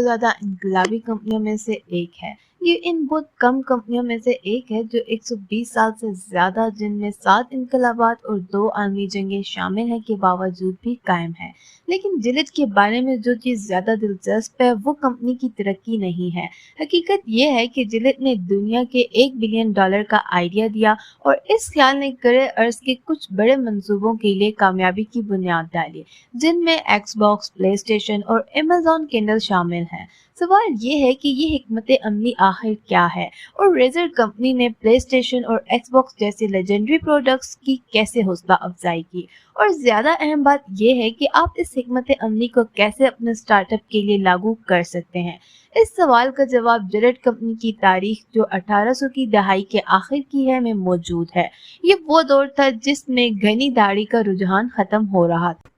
ज़्यादा इनकलाबी कंपनियों में से एक है। ये इन बहुत कम कंपनियों में से एक है जो 120 साल से ज़्यादा, जिनमें 7 इनकलाबात और 2 आलमी जंगें शामिल हैं, के बावजूद भी कायम है। लेकिन जिलेट के बारे में जो चीज़ ज़्यादा दिलचस्प है वो कंपनी की तरक्की नहीं है। हकीकत ये है कि जिलेट ने दुनिया के $1 बिलियन का आइडिया दिया और इस ख्याल ने करे अर्ज के कुछ बड़े मंसूबों के लिए कामयाबी की बुनियाद डाली, जिनमें एक्सबॉक्स, प्ले स्टेशन और अमेज़न किंडल शामिल हैं। सवाल ये है कि ये हिकमत अमली आखिर क्या है और रेजर कंपनी ने प्ले स्टेशन और एक्सबॉक्स जैसे लेजेंडरी प्रोडक्ट्स की कैसे हौसला अफजाई की, और ज्यादा अहम बात ये है कि आप इस हिकमत अमली को कैसे अपने स्टार्टअप के लिए लागू कर सकते हैं। इस सवाल का जवाब जिलेट कंपनी की तारीख, जो 1800 की दहाई के आखिर की है, में मौजूद है। ये वो दौर था जिसमें घनी दाढ़ी का रुझान खत्म हो रहा था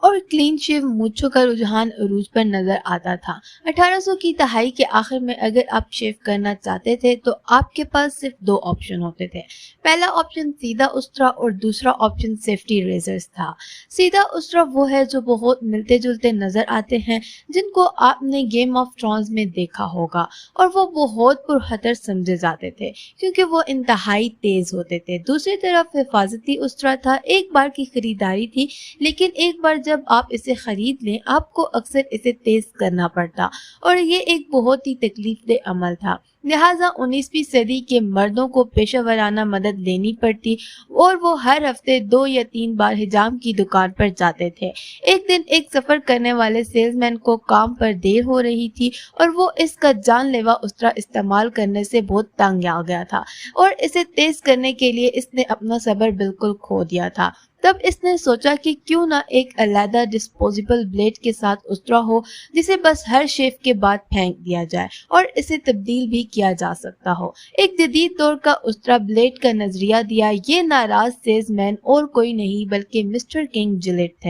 और क्लीन शेव मूंछों का रुझान अरूज पर नजर आता था। 1800 की दहाई के आखिर में अगर आप शेव करना चाहते थे तो आपके पास सिर्फ 2 ऑप्शन होते थे। पहला ऑप्शन सीधा उस्तरा और दूसरा ऑप्शन सेफ्टी रेजर्स था। सीधा उस्तरा वो है जो बहुत मिलते जुलते नजर आते हैं, जिनको आपने गेम ऑफ थ्रोन्स में देखा होगा, और वो बहुत पुरखतर समझे जाते थे क्योंकि वो इंतहाई तेज होते थे। दूसरी तरफ हिफाजती उस्तरा था, एक बार की खरीदारी थी, लेकिन एक बार जब आप इसे खरीद लें आपको अक्सर इसे तेज करना पड़ता और ये एक बहुत ही तकलीफदेह अमल था। लिहाजा 19वीं सदी के मर्दों को पेशेवराना मदद लेनी पड़ती और वो हर हफ्ते 2 या 3 बार हिजाम की दुकान पर जाते थे। एक दिन एक सफर करने वाले सेल्समैन को काम पर देर हो रही थी और वो इसका जानलेवा उस्तरा इस्तेमाल करने से बहुत तंग आ गया था और इसे तेज करने के लिए इसने अपना सब्र बिल्कुल खो दिया था। तब इसने सोचा कि क्यों ना एक अलग डिस्पोजेबल ब्लेड के साथ उस्तरा हो जिसे बस हर शेव के बाद फेंक दिया जाए और इसे तब्दील भी किया जा सकता हो। एक जदीद दौर का उस्तरा ब्लेड का नजरिया दिया। ये नाराज सेल्समैन और कोई नहीं बल्कि मिस्टर किंग जिलेट थे,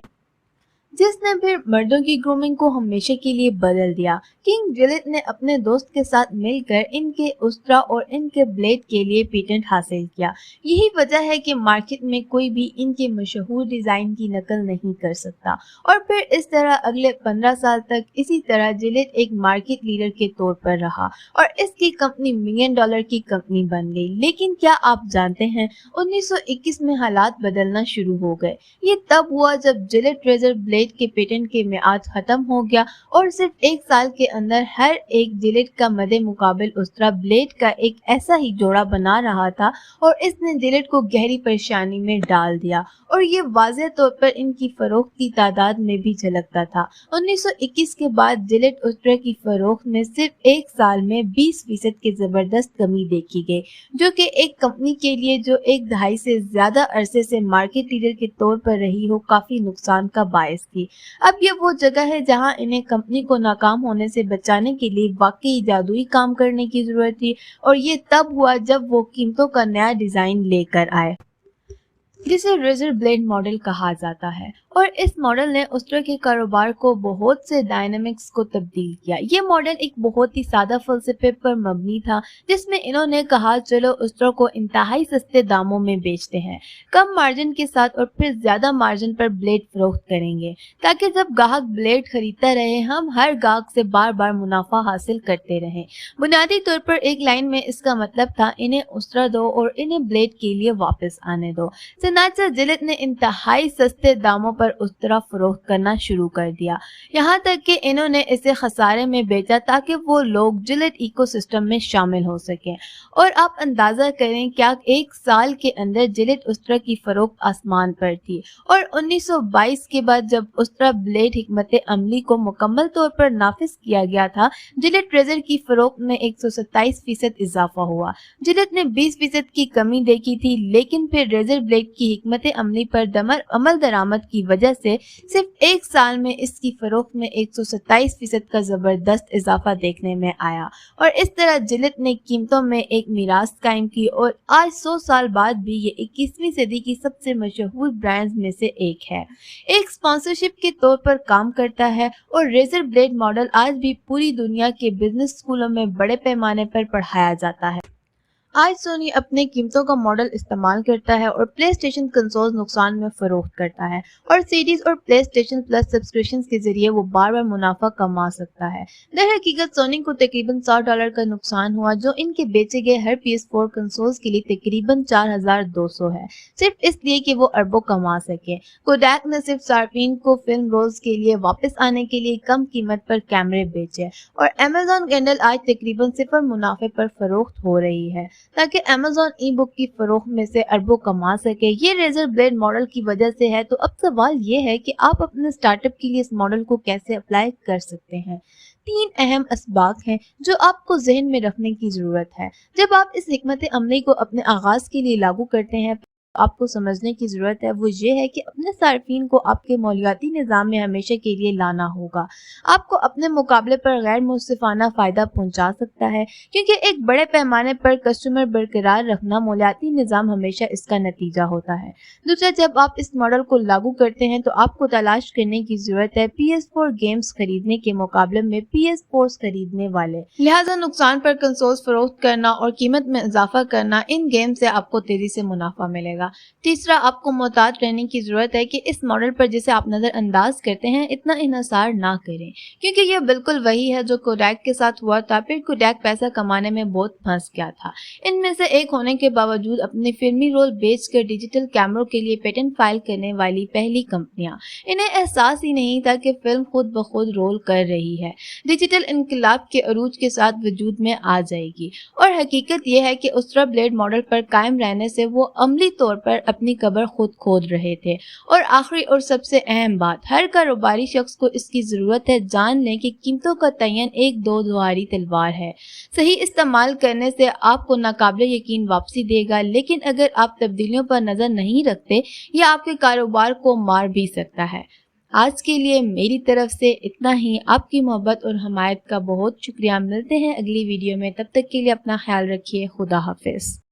जिसने फिर मर्दों की ग्रूमिंग को हमेशा के लिए बदल दिया। किंग जिलेट ने अपने दोस्त के साथ मिलकर इनके उस्तरा और इनके ब्लेड के लिए पेटेंट हासिल किया। यही वजह है कि मार्केट में कोई भी इनके मशहूर डिजाइन की नकल नहीं कर सकता और फिर इस तरह अगले 15 साल तक इसी तरह जिलेट एक मार्केट लीडर के तौर पर रहा और इसकी कंपनी $1 मिलियन की कंपनी बन गई। लेकिन क्या आप जानते हैं 1921 में हालात बदलना शुरू हो गए। ये तब हुआ जब जिलेट रेजर ब्लेड के पेटेंट के मियाद खत्म हो गया और सिर्फ 1 साल के अंदर हर एक जिलेट का मदे मुकाबिल उस्तरा ब्लेड का एक ऐसा ही जोड़ा बना रहा था और इसने जिलेट को गहरी परेशानी में डाल दिया और ये वाज़ेह तौर पर इनकी फरोख्त की तादाद में भी झलकता था। 1921 के बाद जिलेट उस्तरे की फरोख्त में सिर्फ 1 साल में 20% की जबरदस्त कमी देखी गई, जो कि एक कंपनी के लिए जो एक दहाई से ज्यादा अरसे से मार्केट लीडर के तौर पर रही हो काफी नुकसान का बायस थी। अब ये वो जगह है जहां इन्हें कंपनी को नाकाम होने से बचाने के लिए वाकई जादुई काम करने की जरूरत थी और ये तब हुआ जब वो कीमतों का नया डिजाइन लेकर आए, जिसे रेजर ब्लेड मॉडल कहा जाता है। और इस मॉडल ने उस्तरे के कारोबार को बहुत से डायनामिक्स को तब्दील किया। ये मॉडल एक बहुत ही सादा फलसफे पर मबनी था, जिसमें इन्होंने कहा चलो उस्तरों को इंतहाई सस्ते दामों में बेचते हैं, कम मार्जिन के साथ, और फिर ज्यादा मार्जिन पर ब्लेड फरोख्त करेंगे ताकि जब ग्राहक ब्लेड खरीदता रहे हम हर ग्राहक से बार बार मुनाफा हासिल करते रहें। बुनियादी तौर पर एक लाइन में इसका मतलब था इन्हें उस्तरा दो और इन्हें ब्लेड के लिए वापस आने दो। चनाचा जिलेट ने इंतहाई सस्ते दामों पर उस्तरा फरोख्त करना शुरू कर दिया, यहाँ तक कि इन्होंने इसे खसारे में बेचा ताकि वो लोग जिलेट इकोसिस्टम में शामिल हो सकें। और आप अंदाजा करें क्या 1 साल के अंदर जिलेट उस्तरा की फरोख्त आसमान पर थी। और 1922 के बाद जब उस्तरा ब्लेड हिकमत अमली को मुकम्मल तौर पर नाफिज किया गया था, जिलेट रेजर की फरोख्त में 127% इजाफा हुआ। जिलेट ने 20% की कमी देखी थी, लेकिन फिर रेजर ब्लेड की हिकमत अमली पर अमल दरामद की वजह से सिर्फ 1 साल में इसकी फरोख्त में 127% का जबरदस्त इजाफा देखने में आया और इस तरह जिलेट ने कीमतों में एक मीरास कायम की और आज 100 साल बाद भी ये 21वीं सदी की सबसे मशहूर ब्रांड्स में से एक है। एक स्पॉन्सरशिप के तौर पर काम करता है और रेजर ब्लेड मॉडल आज भी पूरी दुनिया के बिजनेस स्कूलों में बड़े पैमाने पर पढ़ाया जाता है। آج سونی اپنے قیمتوں کا ماڈل استعمال کرتا ہے اور پلے اسٹیشن کنسولز نقصان میں فروخت کرتا ہے اور سیریز اور پلے اسٹیشن پلس سبسکرپشنز کے ذریعے وہ بار بار منافع کما سکتا ہے۔ در حقیقت سونی کو تقریباً $100 کا نقصان ہوا جو ان کے بیچے گئے ہر PS4 کنسولز کے لیے تقریباً 4200 ہے، صرف اس لیے کہ وہ اربوں کما سکے۔ کوڈیک نے صرف صارفین کو فلم رولز کے لیے واپس آنے کے لیے کم قیمت پر کیمرے بیچے اور Amazon Kindle آج تقریباً صفر منافع پر فروخت ہو رہی ہے تاکہ Amazon ای بک کی فروخت میں سے اربوں کما سکے۔ یہ ریزر بلیڈ ماڈل کی وجہ سے ہے۔ تو اب سوال یہ ہے کہ آپ اپنے سٹارٹ اپ کے لیے اس ماڈل کو کیسے اپلائی کر سکتے ہیں۔ 3 اہم اسباق ہیں جو آپ کو ذہن میں رکھنے کی ضرورت ہے جب آپ اس حکمت عملی کو اپنے آغاز کے لیے لاگو کرتے ہیں۔ آپ کو سمجھنے کی ضرورت ہے وہ یہ ہے کہ اپنے صارفین کو آپ کے مالیاتی نظام میں ہمیشہ کے لیے لانا ہوگا۔ آپ کو اپنے مقابلے پر غیر منصفانہ فائدہ پہنچا سکتا ہے کیونکہ ایک بڑے پیمانے پر کسٹمر برقرار رکھنا مالیاتی نظام ہمیشہ اس کا نتیجہ ہوتا ہے۔ دوسرا، جب آپ اس ماڈل کو لاگو کرتے ہیں تو آپ کو تلاش کرنے کی ضرورت ہے PS4 گیمز خریدنے کے مقابلے میں PS4 خریدنے والے، لہٰذا نقصان پر کنسولز فروخت کرنا اور قیمت میں اضافہ کرنا۔ ان گیم سے آپ کو تیزی سے منافع ملے گا۔ تیسرا، آپ کو محتاط رہنے کی ضرورت ہے کہ اس ماڈل پر جسے آپ نظر انداز کرتے ہیں اتنا انحصار نہ کریں کیونکہ یہ بالکل وہی ہے جو کوڈیک کے ساتھ ہوا تھا۔ پھر کوڈیک پیسہ کمانے میں بہت پھنس گیا تھا، ان میں سے ایک ہونے کے باوجود اپنی فلمی رول بیچ کر ڈیجیٹل کیمروں کے لیے پیٹنٹ فائل کرنے والی پہلی کمپنیاں۔ انہیں احساس ہی نہیں تھا کہ فلم خود بخود رول کر رہی ہے، ڈیجیٹل انقلاب کے عروج کے ساتھ وجود میں آ جائے گی۔ اور حقیقت یہ ہے کہ اسٹرا بلیڈ ماڈل پر قائم رہنے سے وہ عملی طور پر اپنی قبر خود کھود رہے تھے۔ اور آخری اور سب سے اہم بات، ہر کاروباری شخص کو اس کی ضرورت ہے جان لیں کہ قیمتوں کا تعین ایک دو دھاری تلوار ہے۔ صحیح استعمال کرنے سے آپ کو ناقابل یقین واپسی دے گا، لیکن اگر آپ تبدیلیوں پر نظر نہیں رکھتے یہ آپ کے کاروبار کو مار بھی سکتا ہے۔ آج کے لیے میری طرف سے اتنا ہی۔ آپ کی محبت اور حمایت کا بہت شکریہ۔ ملتے ہیں اگلی ویڈیو میں، تب تک کے لیے اپنا خیال رکھیے۔ خدا حافظ۔